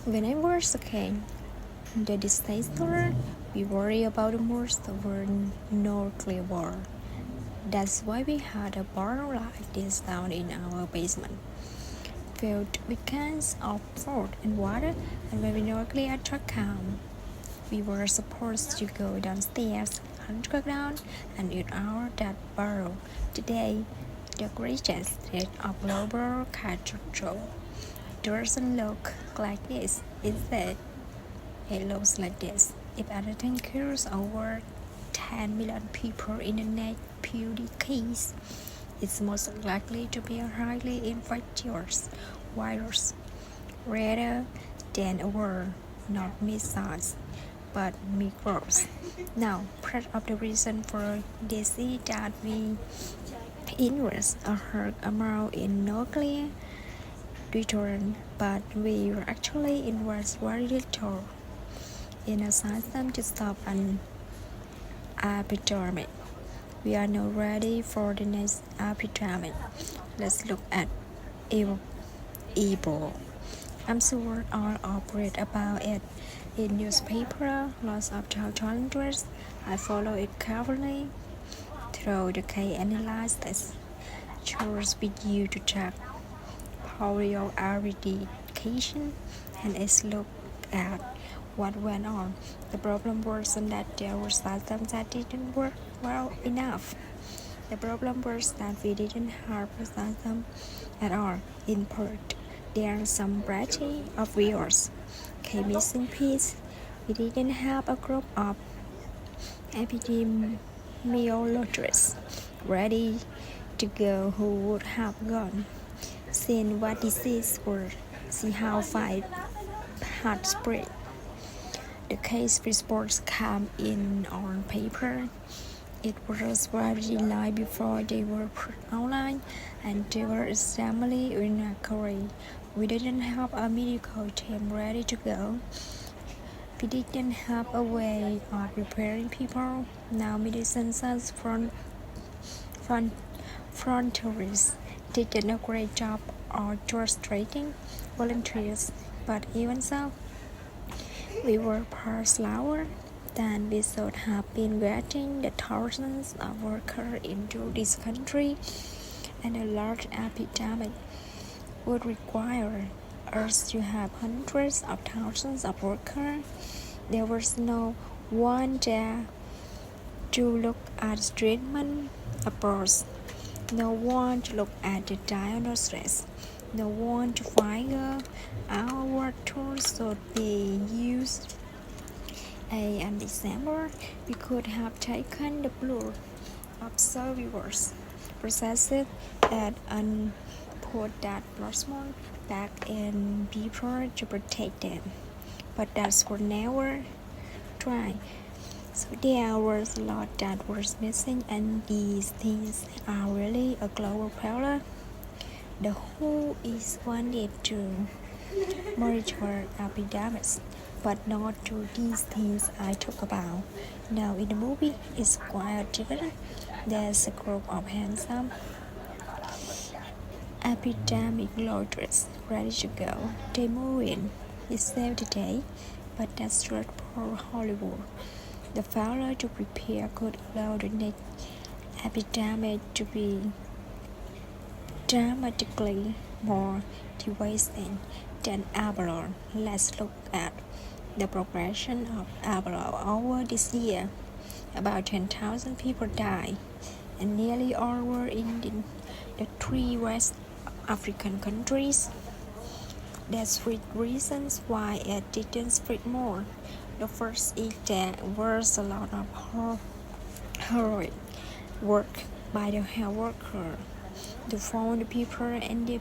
When I was a kid, the disaster we worry about the most were nuclear war. That's why we had a bar like this down in our basement, filled with cans of food and water. And when the nuclear attack came, we were supposed to go downstairs, underground, and eat out that barrel. Today, the greatest threat of global catastrophe doesn't look like this. Instead, it looks like this. If anything kills over 10 million people in the next few decades, it's most likely to be a highly infectious virus rather than a war, not missiles, but microbes. Now, part of the reason for this is that we invest a hard amount in nuclear deterrent, but we actually invest very little in a system to stop an epidemic. We are not ready for the next epidemic. Let's look at Ebola. I'm sure all of read about it in newspaper, lots of hundreds. I follow it carefully through the case analysis. Choose with you to check polio eradication and let's look at what went on. The problem wasn't that there were systems that didn't work well enough. The problem was that we didn't have a system at all. In part, there are some variety of viewers. Missing piece. We didn't have a group of epidemiologists ready to go who would have gone, seen what disease were, see how fight had spread. The case reports came in on paper. It was very late before they were put online, and they were extremely inaccurate. We didn't have a medical team ready to go. We didn't have a way of preparing people. Now medicine science frontiers did a great job of illustrating volunteers, but even so, we were far slower than we should have been getting the thousands of workers into this country, and a large epidemic would require us to have hundreds of thousands of workers. There was no one there to look at treatment approach, no one to look at the diagnosis, no one to figure out what tools should be used. In December, we could have taken the blood of survivors, processed it, and put that plasma back in people to protect them. But that's what never tried. So there was a lot that was missing, and these things are really a global problem. The WHO is wanted to monitor epidemics, but not to these things I talk about. Now in the movie, it's quite different. There's a group of handsome epidemiologists ready to go. They move in. It's saved the day, but that's just for Hollywood. The failure to prepare could allow the next epidemic to be dramatically more devastating than Ebola. Let's look at the progression of Ebola over this year. About 10,000 people died, and nearly all were in the three West African countries. There's three reasons why it didn't spread more. The first is there was a lot of heroic work by the health worker to find the people and they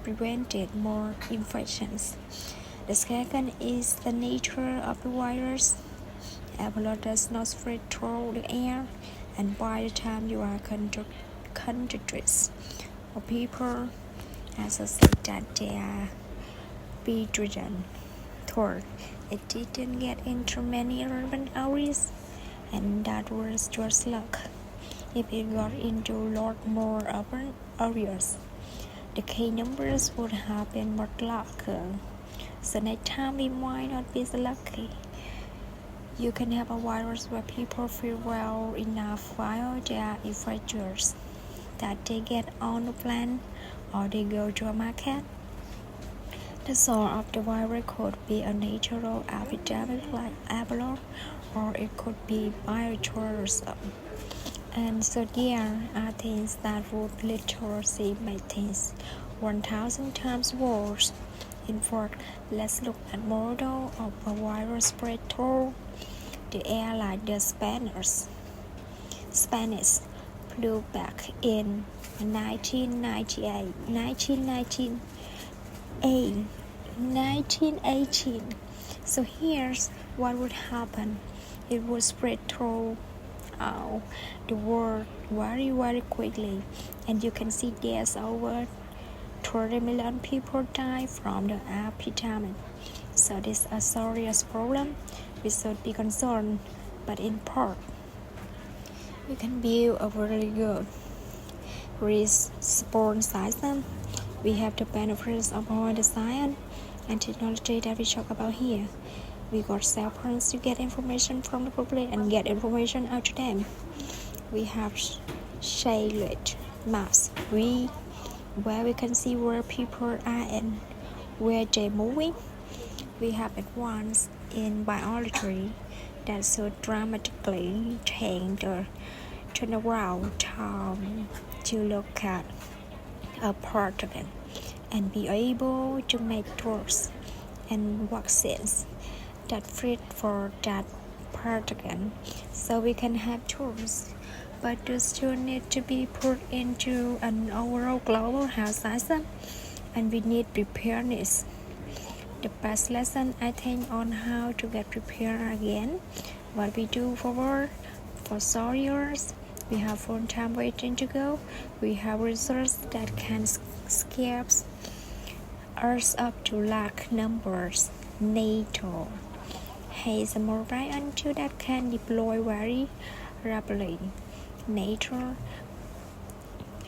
prevented more infections. The second is the nature of the virus. Ebola does not spread through the air, and by the time you are contagious, or people associate that they are bedridden. Third, it didn't get into many urban areas, and that was just luck. If it got into a lot more urban areas, the case numbers would have been much larger. So next time we might not be so lucky. You can have a virus where people feel well enough while they are infectious that they get on a plane or they go to a market. The source of the virus could be a natural epidemic like Ebola, or it could be biotourism. And so there are things that would literally make things 1,000 times worse. In fact, let's look at model of a virus spread through the air like the Spanish flu back in 1918. So here's what would happen. It would spread through the world very, very quickly, and you can see there's over 30 million people die from the epidemic. So this is a serious problem. We should be concerned, but in part, we can build a really good response system. We have the benefits of all the science and technology that we talk about here. We got cell phones to get information from the public and get information out to them. We have satellite maps where we can see where people are and where they're moving. We have advanced in biology that should dramatically change the turnaround time to look at a pathogen and be able to make drugs and vaccines that fit for that pathogen, so we can have tools. But those tools need to be put into an overall global health system, and we need preparedness. The best lesson I think on how to get prepared again, what we do for 4 years. We have full time waiting to go. We have resources that can scale us up to large numbers. NATO has a mobile tool that can deploy very rapidly. NATO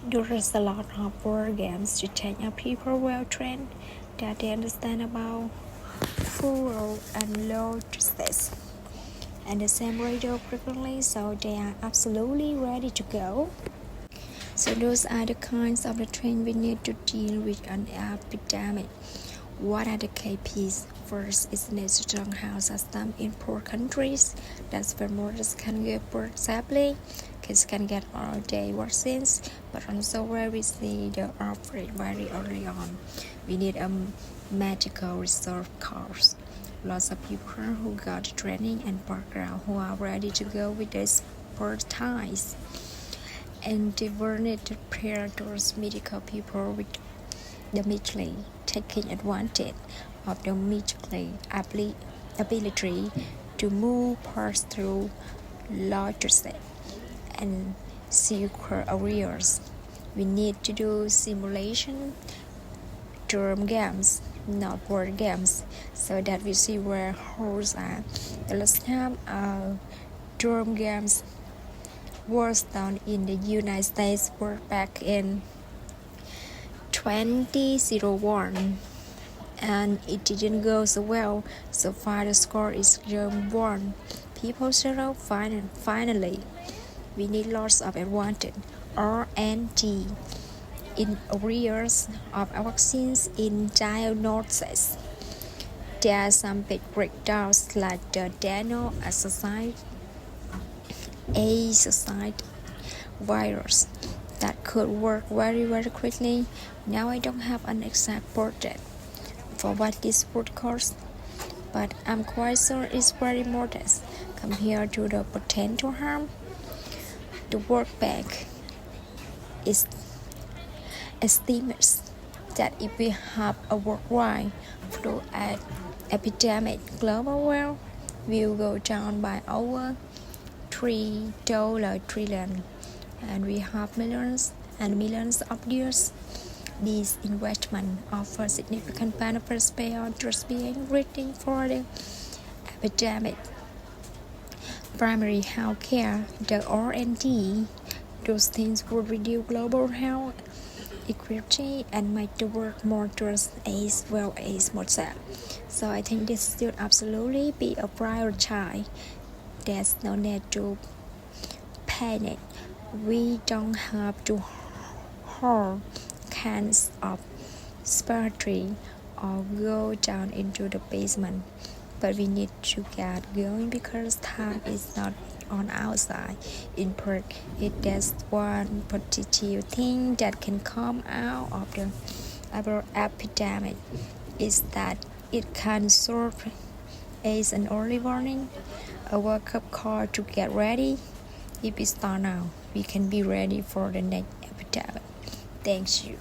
does a lot of war games to take our people well trained that they understand about fuel and logistics and the same radio frequently, so they are absolutely ready to go. So those are the kinds of the trend we need to deal with an epidemic. What are the KPs? First is the strong health system in poor countries. That's where mothers can give birth safely. Kids can get all-day vaccines, but also where we see the outbreak very early on. We need a medical reserve corps. Lots of people who got training and background who are ready to go with their expertise. And they were need to prepare those medical people with the immediately taking advantage of the immediately ability to move parts through logistics and secure areas. We need to do simulation term games, not board games, so that we see where holes are. The last time term games was done in the United States were back in 2001, and it didn't go so well. So far the score is German 1, people 0. Finally, we need lots of advantage R&D in areas of vaccines in diagnosis. There are some big breakdowns like the adenosine virus that could work very, very quickly. Now I don't have an exact budget for what this would cost, but I'm quite sure it's very modest compared to the potential harm. The World Bank estimates that if we have a worldwide flu epidemic, global wealth will go down by over $3 trillion, and we have millions and millions of years. These investments offer significant benefits beyond just being ready for the epidemic. Primary health care, the R&D, those things would reduce global health equity and make the world more just as well as more sad. So I think this should absolutely be a prioritized. There's no need to panic. We don't have to hold cans of spaghetti or go down into the basement. But we need to get going because time is not on our side. In part, there's one positive thing that can come out of the epidemic is that it can serve as an early warning, a wake-up call to get ready. If we start now, we can be ready for the next epidemic. Thank you.